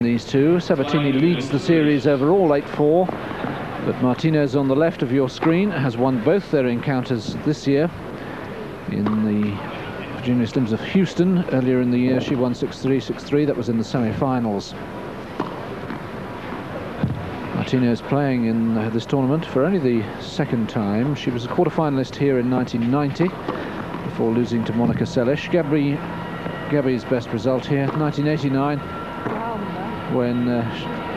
These two. Sabatini leads the series overall 8-4, but Martinez on the left of your screen has won both their encounters this year. In the Junior Slims of Houston earlier in the year, she won 6-3, 6-3. That was in the semi-finals. Martinez playing in this tournament for only the second time. She was a quarter-finalist here in 1990 before losing to Monica Seles. Gabby's best result here, 1989. When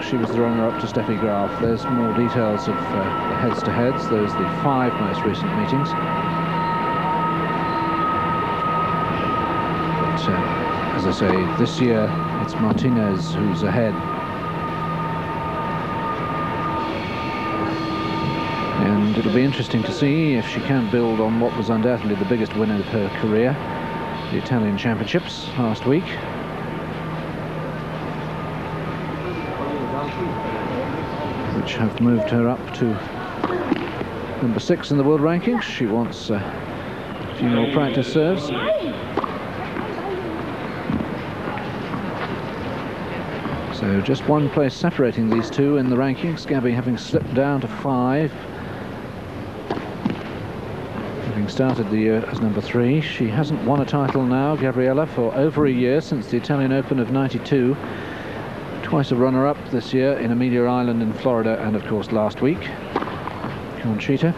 she was the runner-up to Steffi Graf. There's more details of the heads-to-heads. Those are the 5 most recent meetings. But as I say, this year it's Martinez who's ahead. And it'll be interesting to see if she can build on what was undoubtedly the biggest win of her career, the Italian Championships last week. Which have moved her up to number 6 in the world rankings. She wants a few more practice serves. So just one place separating these two in the rankings. Gabby having slipped down to 5. Having started the year as number 3. She hasn't won a title now, Gabriela, for over a year, since the Italian Open of '92. Twice a runner-up this year in Amelia Island in Florida, and of course last week, Conchita.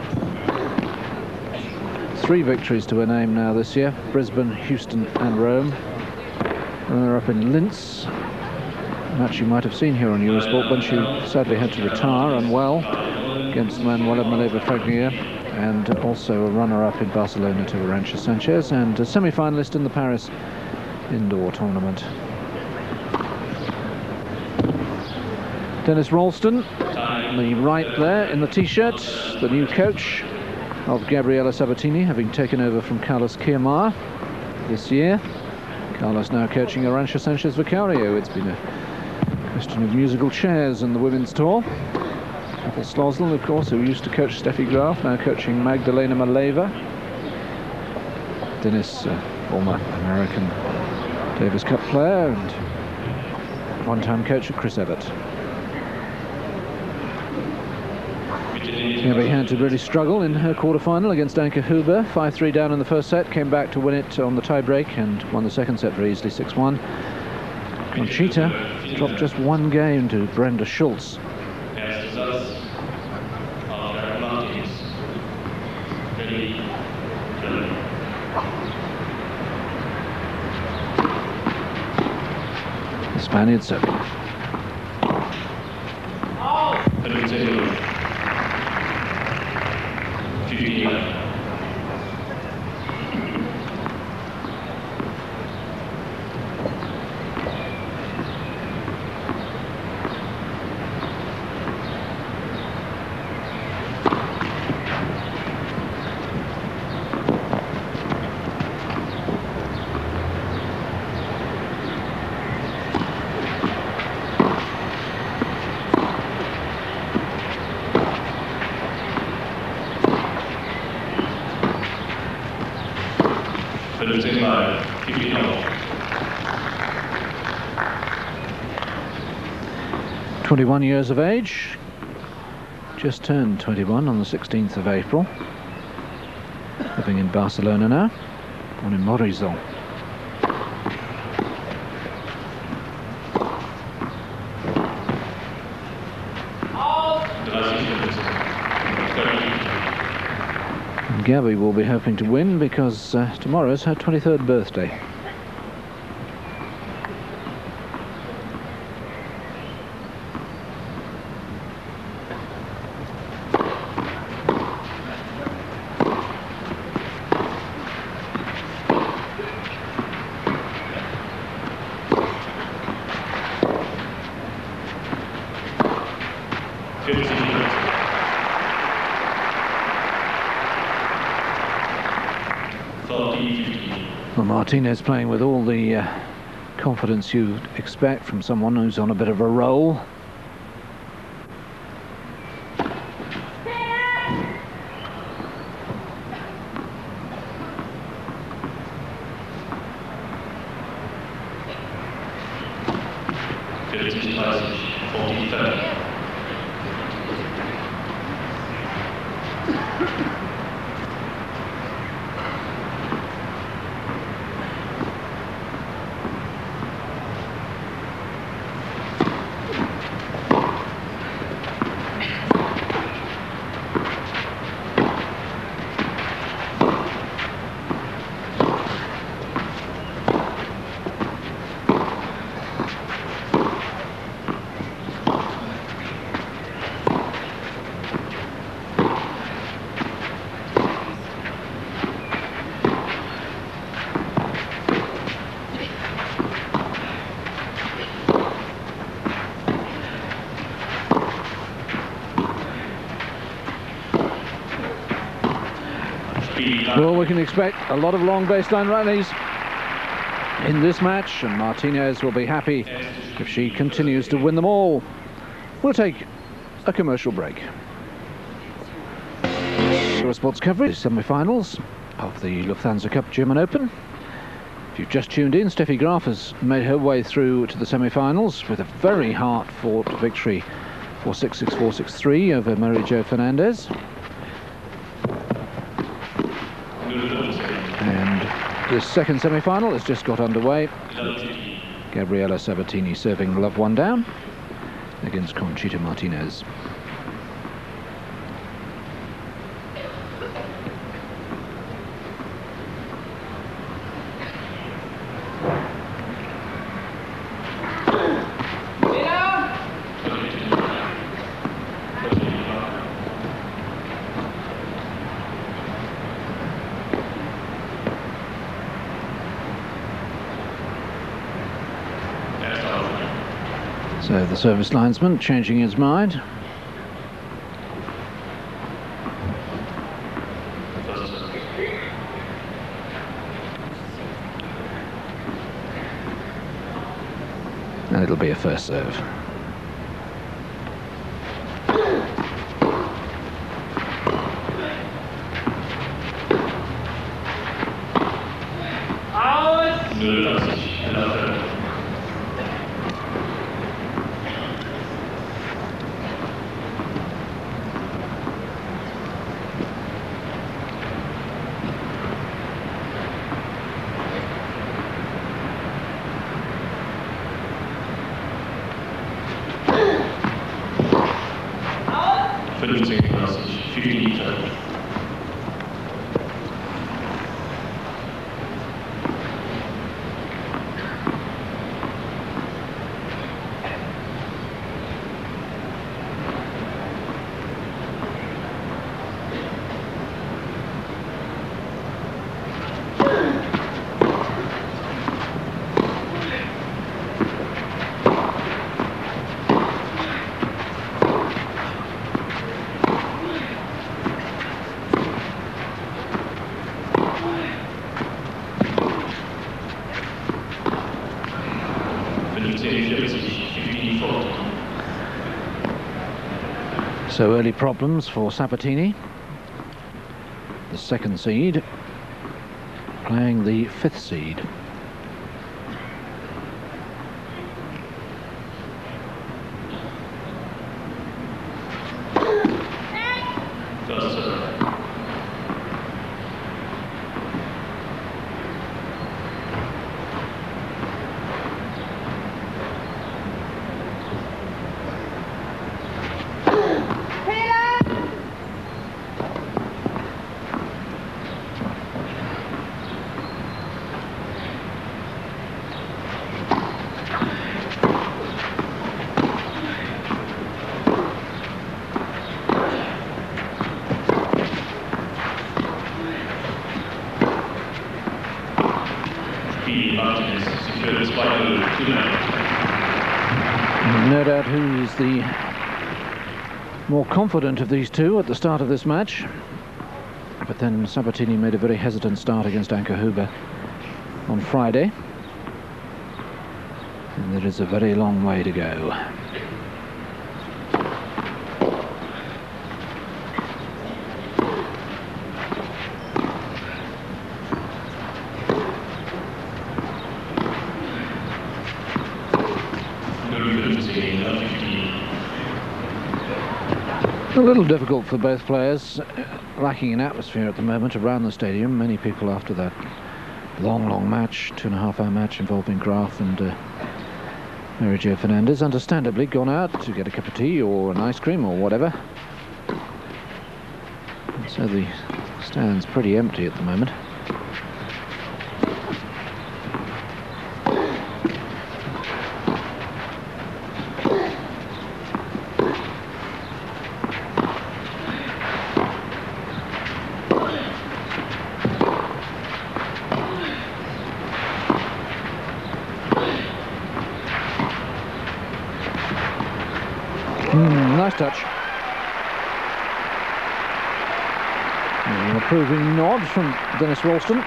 3 victories to her name now this year: Brisbane, Houston and Rome. Runner-up in Linz, a match you might have seen here on Eurosport when she sadly had to retire unwell against Manuela Maleva-Fagnier, and also a runner-up in Barcelona to Arantxa Sanchez, and a semi-finalist in the Paris indoor tournament. Dennis Ralston, on the right there in the t-shirt, the new coach of Gabriela Sabatini, having taken over from Carlos Kiermaier this year. Carlos now coaching Arantxa Sanchez Vicario. It's been a question of musical chairs in the women's tour. Ethel Slosland, of course, who used to coach Steffi Graf, now coaching Magdalena Maleva. Dennis, former American Davis Cup player and one-time coach of Chris Evert. Gabby had to really struggle in her quarter-final against Anke Huber. 5-3 down in the first set, came back to win it on the tie-break and won the second set very easily, 6-1. Conchita dropped just 1 game to Brenda Schultz. The Spaniard serving. pt1. 21 years of age, just turned 21 on the 16th of April, living in Barcelona now, born in Morizon. And Gabby will be hoping to win because tomorrow's her 23rd birthday. Well, Martinez playing with all the confidence you'd expect from someone who's on a bit of a roll. 35, 40-30. Well, we can expect a lot of long baseline rallies in this match, and Martinez will be happy if she continues to win them all. We'll take a commercial break. Sports coverage, semi-finals of the Lufthansa Cup German Open. If you've just tuned in, Steffi Graf has made her way through to the semi-finals with a very hard-fought victory 4-6, 6-4, 6-3 over Marie-Jo Fernandez. And this second semi-final has just got underway. Gabriela Sabatini serving love one down against Conchita Martinez. So the service linesman changing his mind. And it'll be a first serve. So early problems for Sabatini, the second seed, playing the fifth seed. No doubt who is the more confident of these two at the start of this match. But then Sabatini made a very hesitant start against Anke Huber on Friday. And there is a very long way to go. A little difficult for both players, lacking in atmosphere at the moment around the stadium. Many people after that long match, 2.5-hour match involving Graf and Mary Jo Fernandez, understandably gone out to get a cup of tea or an ice cream or whatever. And so the stand's pretty empty at the moment. Nice touch. An approving nod from Dennis Ralston.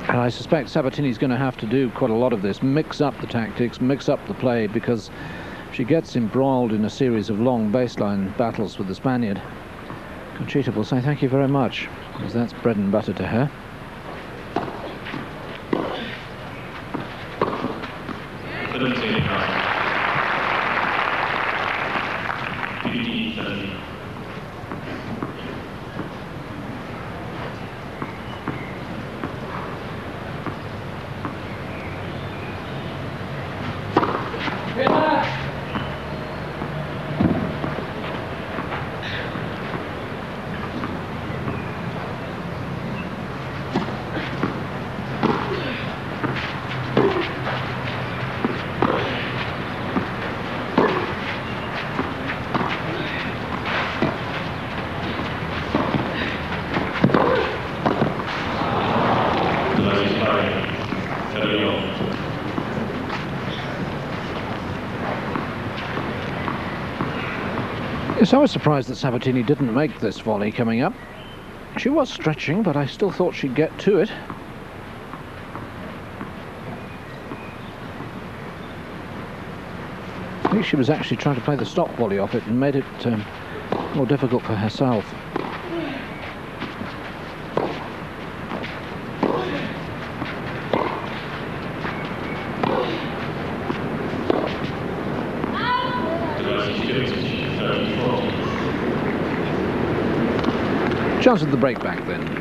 And I suspect Sabatini's going to have to do quite a lot of this, mix up the tactics, mix up the play, because she gets embroiled in a series of long baseline battles with the Spaniard. Conchita will say thank you very much, because that's bread and butter to her. Yes, I was surprised that Sabatini didn't make this volley coming up. She was stretching, but I still thought she'd get to it. I think she was actually trying to play the stop volley off it and made it more difficult for herself. Chance of the break back then.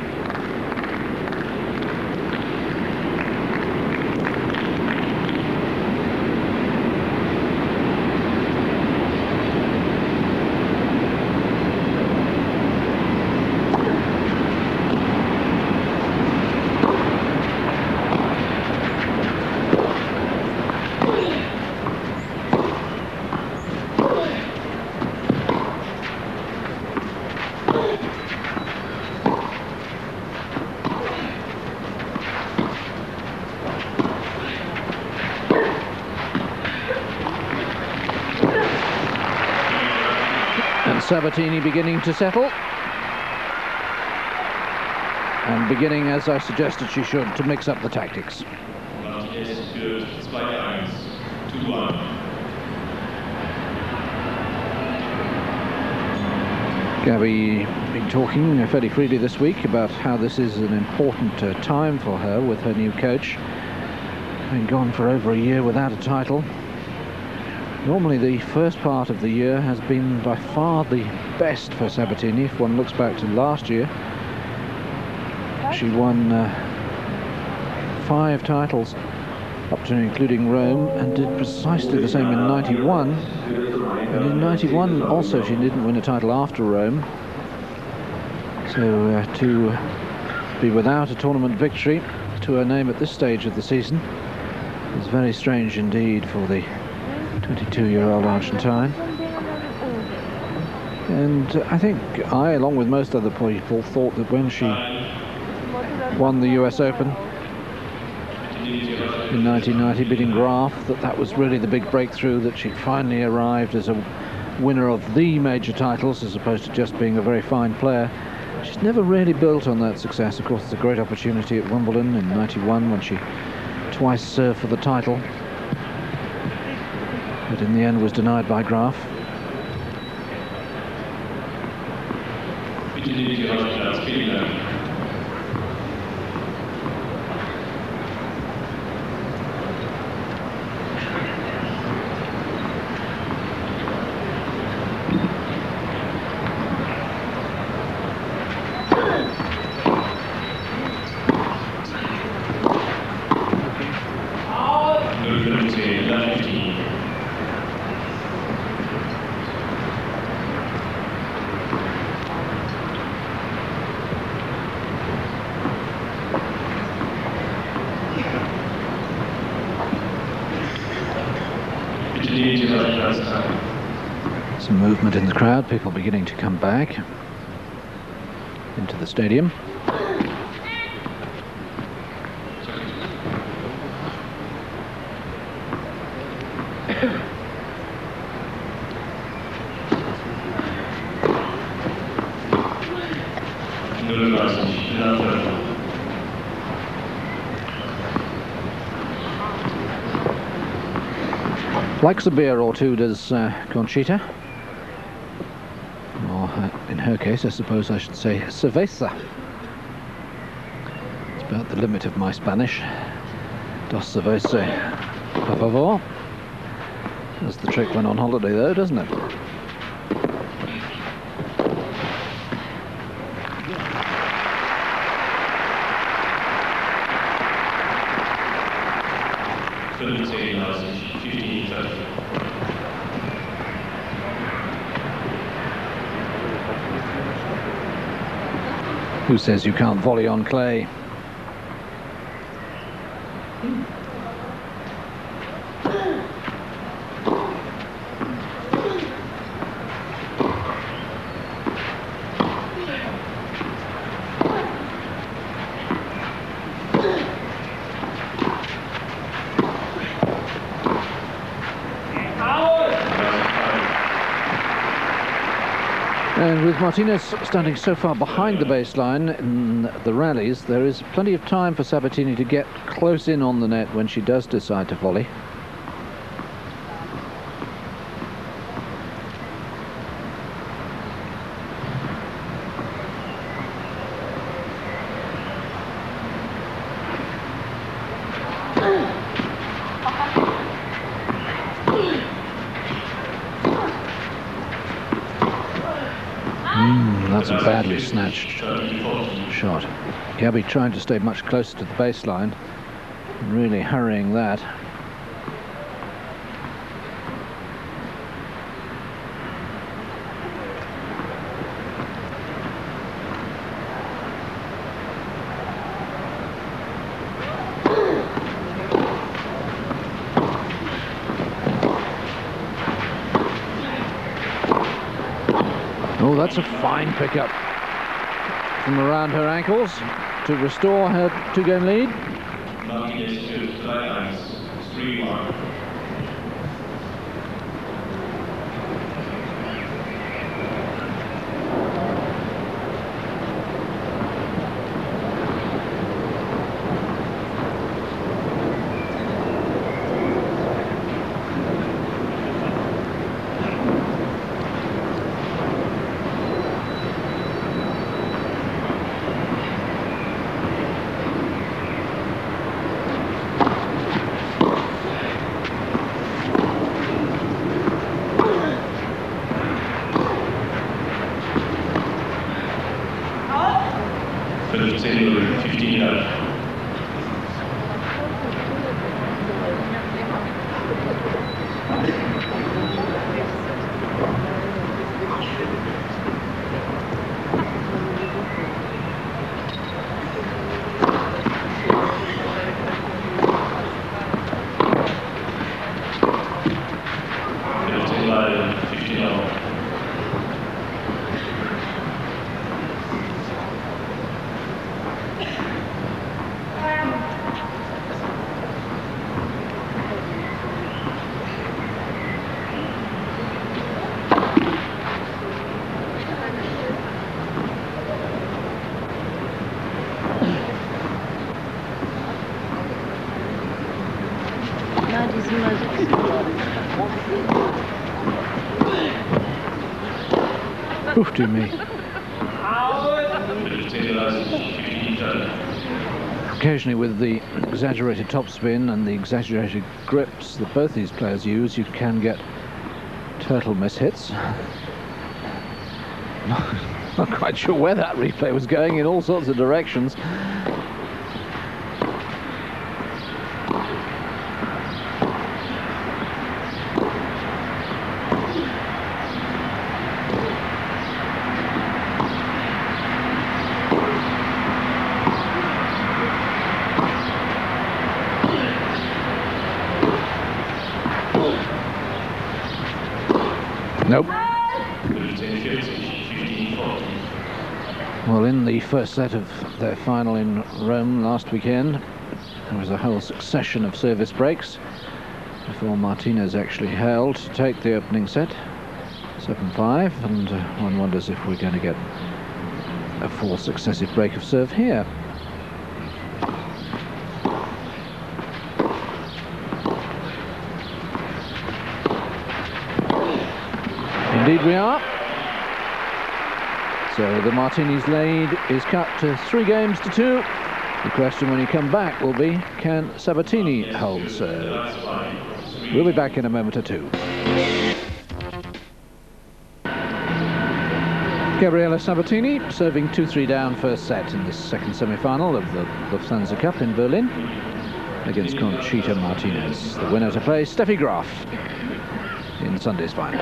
Sabatini beginning to settle, and beginning, as I suggested she should, to mix up the tactics. Gabby been talking fairly freely this week about how this is an important time for her with her new coach, having gone for over a year without a title. Normally the first part of the year has been by far the best for Sabatini. If one looks back to last year, she won 5 titles up to and including Rome, and did precisely the same in 91. And in 91 also she didn't win a title after Rome. So to be without a tournament victory to her name at this stage of the season is very strange indeed for the 22-year-old Argentine. And I think I, along with most other people, thought that when she won the US Open in 1990, beating Graf, that was really the big breakthrough, that she'd finally arrived as a winner of the major titles as opposed to just being a very fine player. She's never really built on that success. Of course, it's a great opportunity at Wimbledon in 91 when she twice served for the title, but in the end was denied by Graf. Some movement in the crowd, people beginning to come back into the stadium. Likes a beer or two, does Conchita. Or in her case, I suppose I should say cerveza. It's about the limit of my Spanish. Dos cerveza, por favor. Does the trick when on holiday though, doesn't it? Who says you can't volley on clay? And with Martinez standing so far behind the baseline in the rallies, there is plenty of time for Sabatini to get close in on the net when she does decide to volley. That's a badly snatched shot. Gabby trying to stay much closer to the baseline, really hurrying that. Oh, that's a fine pickup from around her ankles to restore her two-game lead. Martinez to 3-1. Oof, to me. Occasionally with the exaggerated topspin and the exaggerated grips that both these players use, you can get turtle miss hits. Not quite sure where that replay was going, in all sorts of directions. Nope. 15-40. Well, in the first set of their final in Rome last weekend, there was a whole succession of service breaks before Martinez actually held to take the opening set, 7-5, and one wonders if we're going to get a fourth successive break of serve here. Indeed we are. So the Martinis lead is cut to 3-2. The question when you come back will be, can Sabatini hold serve? We'll be back in a moment or two. Gabriela Sabatini serving 2-3 down first set in this second semi-final of the Lufthansa Cup in Berlin against Conchita Martinez. The winner to play, Steffi Graf, in Sunday's final.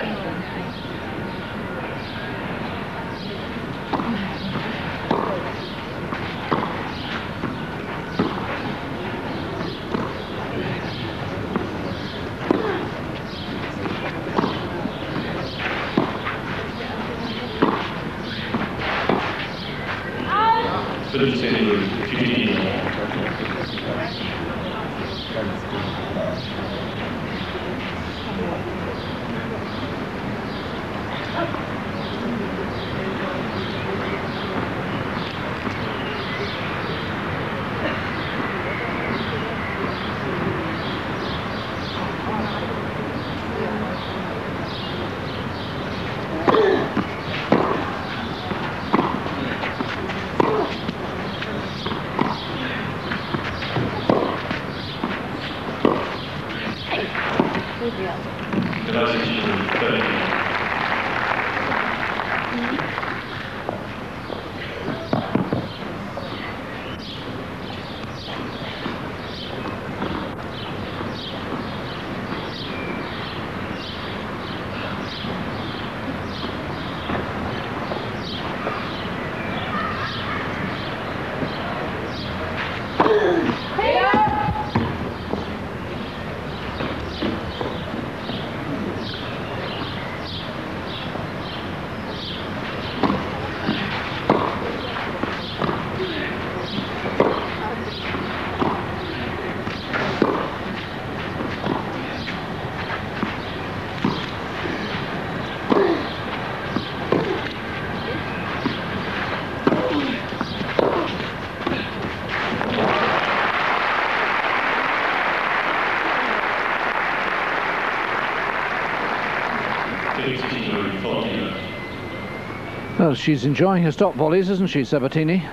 Well, she's enjoying her stop volleys, isn't she, Sabatini?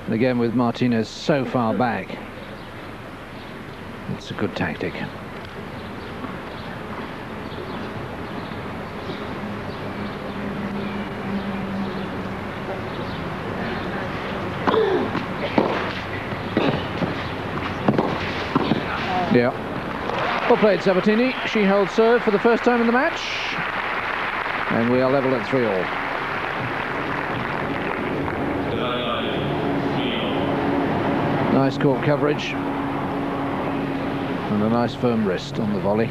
And again with Martinez so far back. It's a good tactic. Yeah. Well played, Sabatini. She holds serve for the first time in the match. And we are level at 3-all. Nice court coverage and a nice firm wrist on the volley.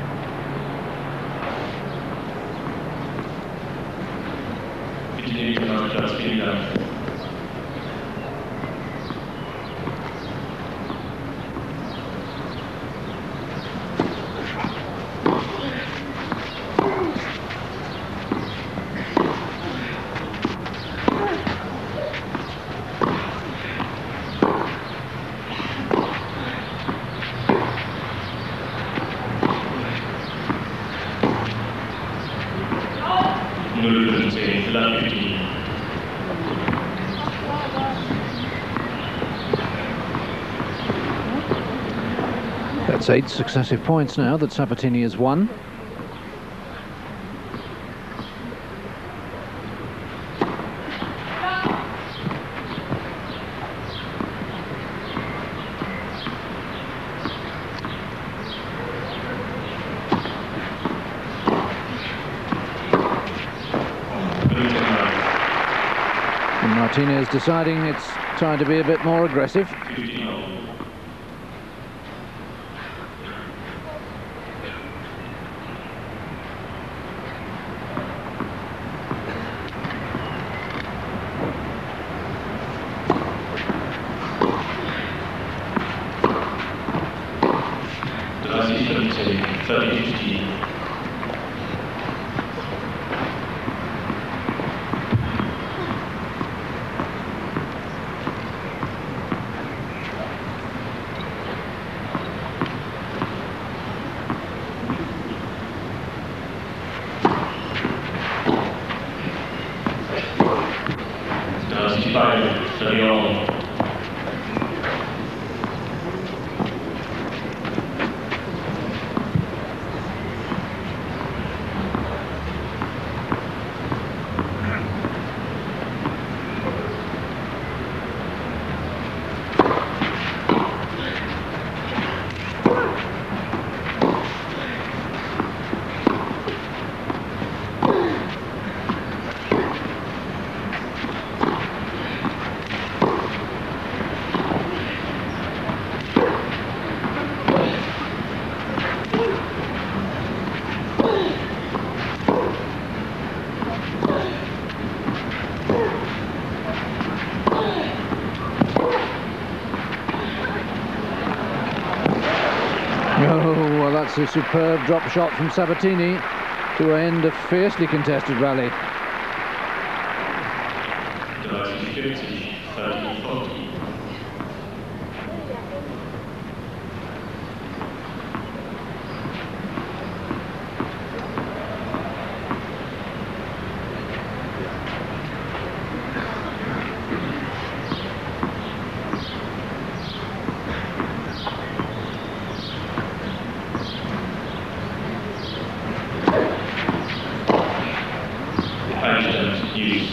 That's 8 successive points now that Sabatini has won. And Martinez deciding it's time to be a bit more aggressive. system 3050. Oh, well, that's a superb drop shot from Sabatini to end a fiercely contested rally. 3050, 3040. Use.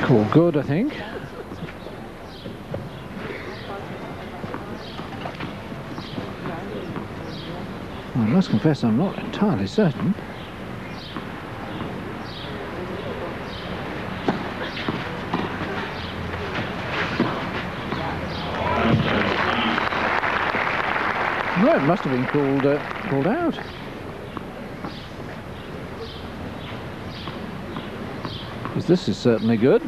Cool, good, I think. I must confess I'm not entirely certain. No, it must have been called out. Because this is certainly good.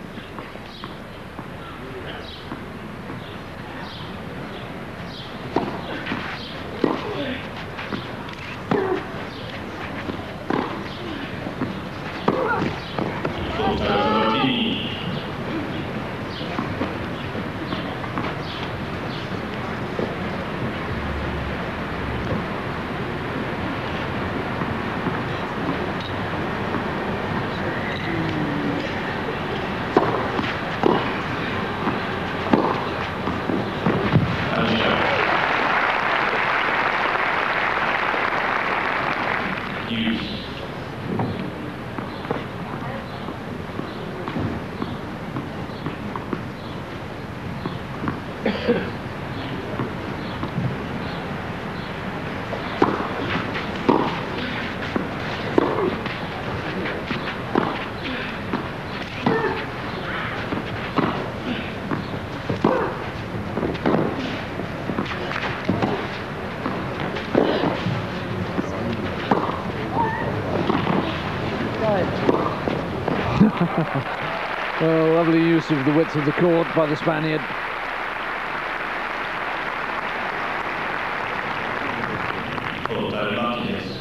Oh, lovely use of the width of the court by the Spaniard.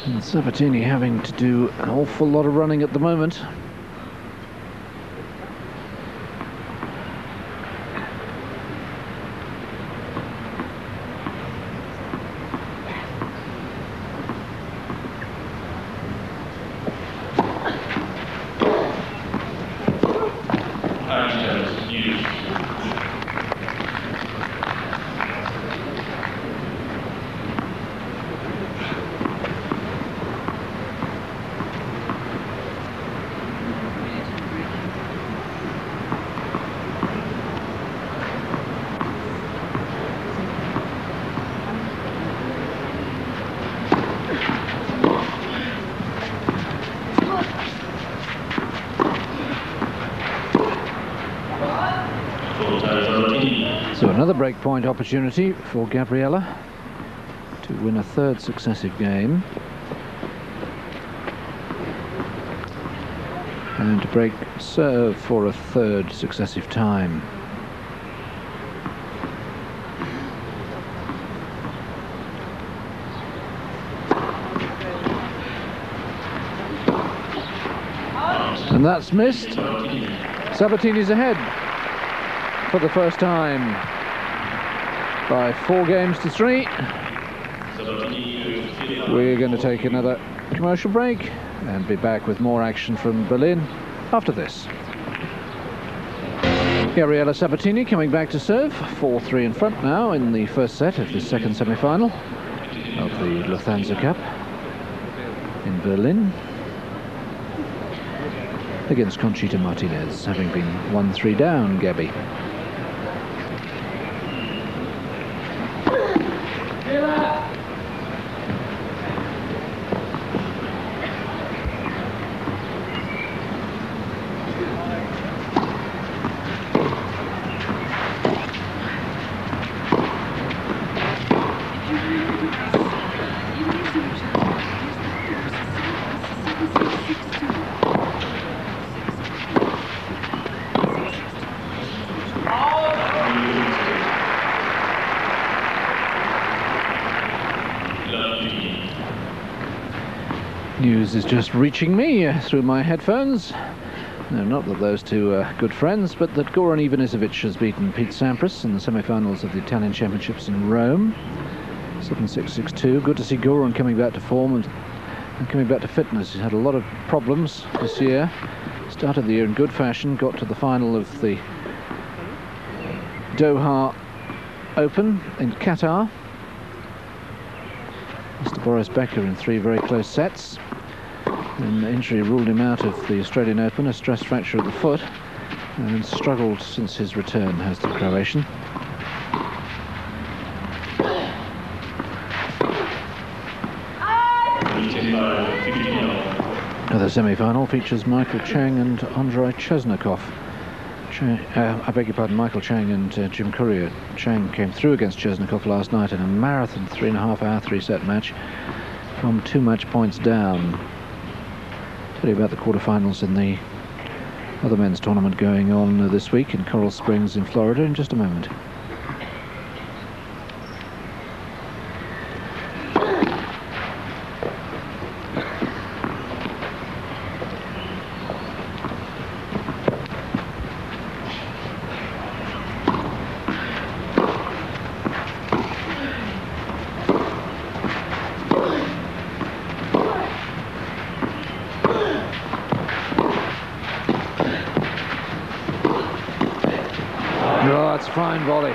And Sabatini having to do an awful lot of running at the moment. So another breakpoint opportunity for Gabriela to win a third successive game and to break serve for a third successive time. And that's missed. Sabatini's ahead for the first time by 4 games to 3. We're going to take another commercial break and be back with more action from Berlin after this. Gabriela Sabatini coming back to serve, 4-3 in front now in the first set of the second semi-final of the Lufthansa Cup in Berlin against Conchita Martinez, having been 1-3 down. Gabby. News is just reaching me through my headphones. No, not that those two are good friends, but that Goran Ivanisevic has beaten Pete Sampras in the semi-finals of the Italian Championships in Rome. 7-6, 6-2. Good to see Goran coming back to form and coming back to fitness. He's had a lot of problems this year. Started the year in good fashion, got to the final of the Doha Open in Qatar. Mr. Boris Becker in 3 very close sets. And injury ruled him out of the Australian Open, a stress fracture of the foot, and struggled since his return, has the Croatian. The semi-final features Michael Chang and Andrei Chesnakov. I beg your pardon, Michael Chang and Jim Courier. Chang came through against Chesnakov last night in a marathon 3.5-hour 3-set match from 2 match points down. Tell you about the quarterfinals in the other men's tournament going on this week in Coral Springs in Florida in just a moment. Oh, that's a fine volley.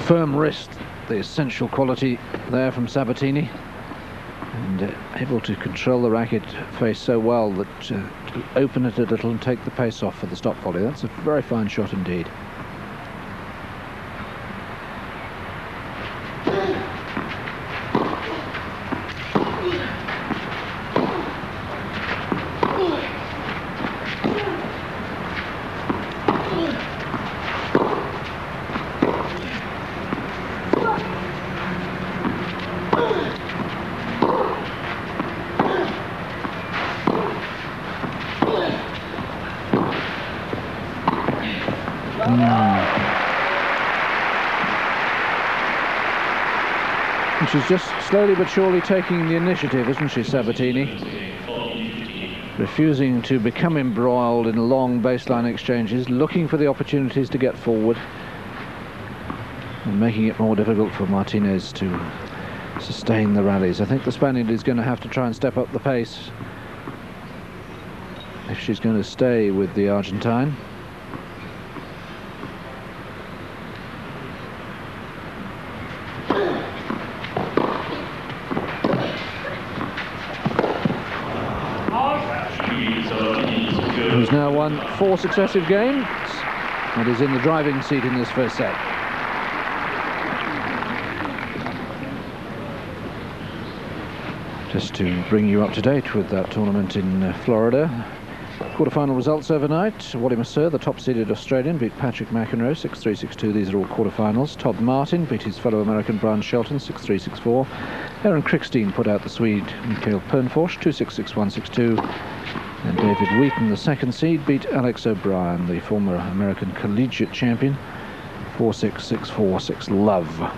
Firm wrist, the essential quality there from Sabatini, and able to control the racket face so well that to open it a little and take the pace off for the stop volley. That's a very fine shot indeed. And she's just slowly but surely taking the initiative, isn't she, Sabatini? Refusing to become embroiled in long baseline exchanges, looking for the opportunities to get forward and making it more difficult for Martinez to sustain the rallies. I think the Spaniard is going to have to try and step up the pace if she's going to stay with the Argentine. Who's now won 4 successive games and is in the driving seat in this first set. Just to bring you up to date with that tournament in Florida. Quarter-final results overnight. Wally Mercer, the top-seeded Australian, beat Patrick McEnroe 6-3, 6-2. These are all quarter-finals. Todd Martin beat his fellow American Brian Shelton 6-3, 6-4. Aaron Krickstein put out the Swede Mikael Pernfors 2-6, 6-1, 6-2. And David Wheaton, the second seed, beat Alex O'Brien, the former American collegiate champion, 4-6, 6-4, 6-love.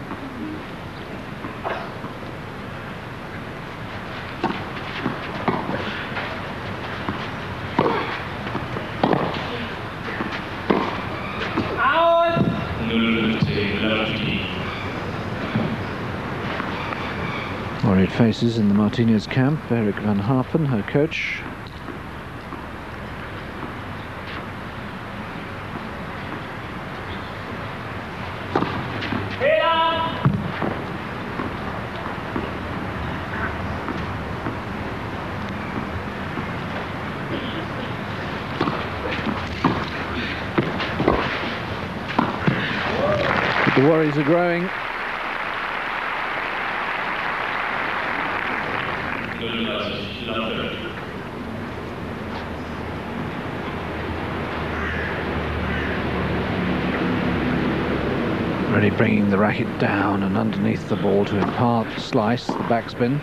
Worried faces in the Martinez camp. Eric van Harpen, her coach. The worries are growing. Really bringing the racket down and underneath the ball to impart slice, the backspin.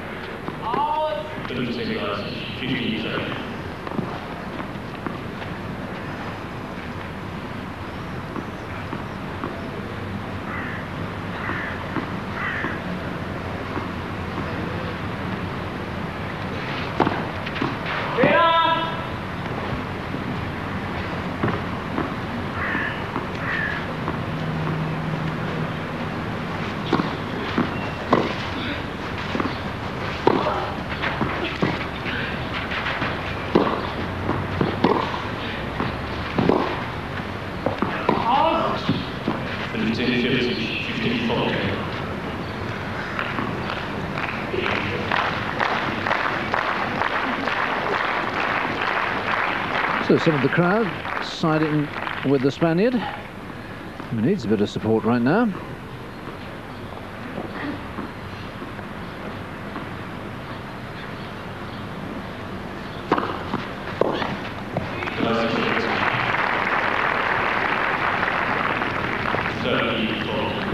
So some of the crowd siding with the Spaniard, who needs a bit of support right now.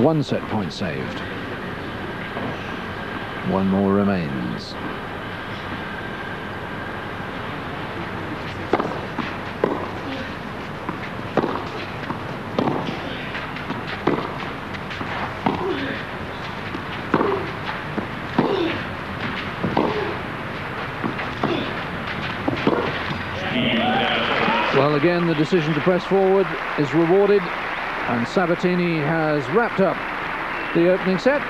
One set point saved. One more remains. Well, again, the decision to press forward is rewarded, and Sabatini has wrapped up the opening set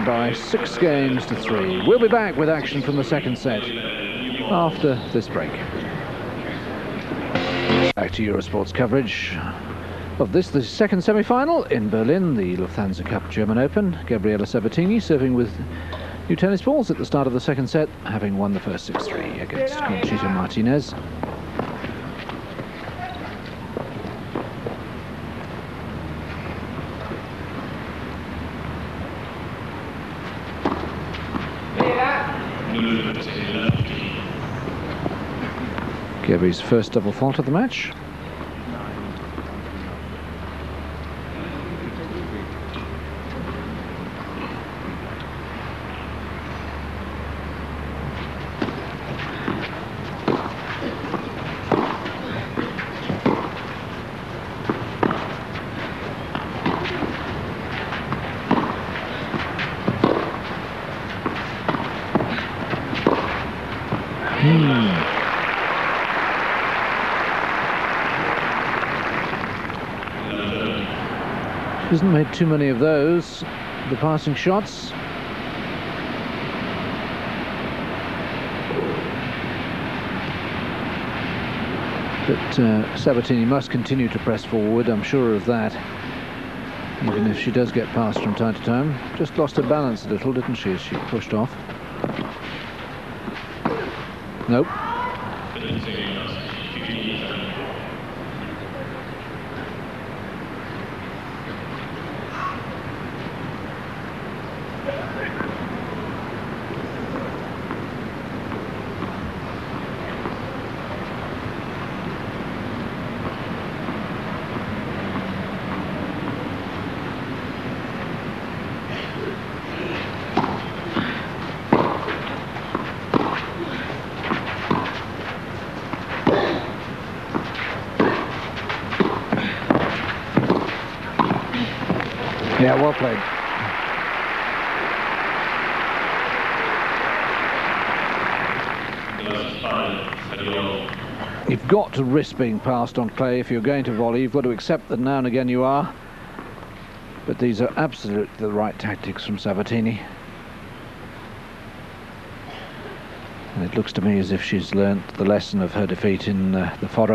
by 6 games to 3. We'll be back with action from the second set after this break. Back to Eurosport's coverage of this, the second semi-final in Berlin, the Lufthansa Cup German Open. Gabriela Sabatini serving with new tennis balls at the start of the second set, having won the first 6-3 against Conchita Martinez. Gabri's first double fault of the match. Hasn't made too many of those, the passing shots. But Sabatini must continue to press forward, I'm sure of that. Even if she does get past from time to time. Just lost her balance a little, didn't she, as she pushed off? Nope. Yeah, well played. You've got to risk being passed on clay if you're going to volley. You've got to accept that now and again you are. But these are absolutely the right tactics from Sabatini. And it looks to me as if she's learnt the lesson of her defeat in the Foro.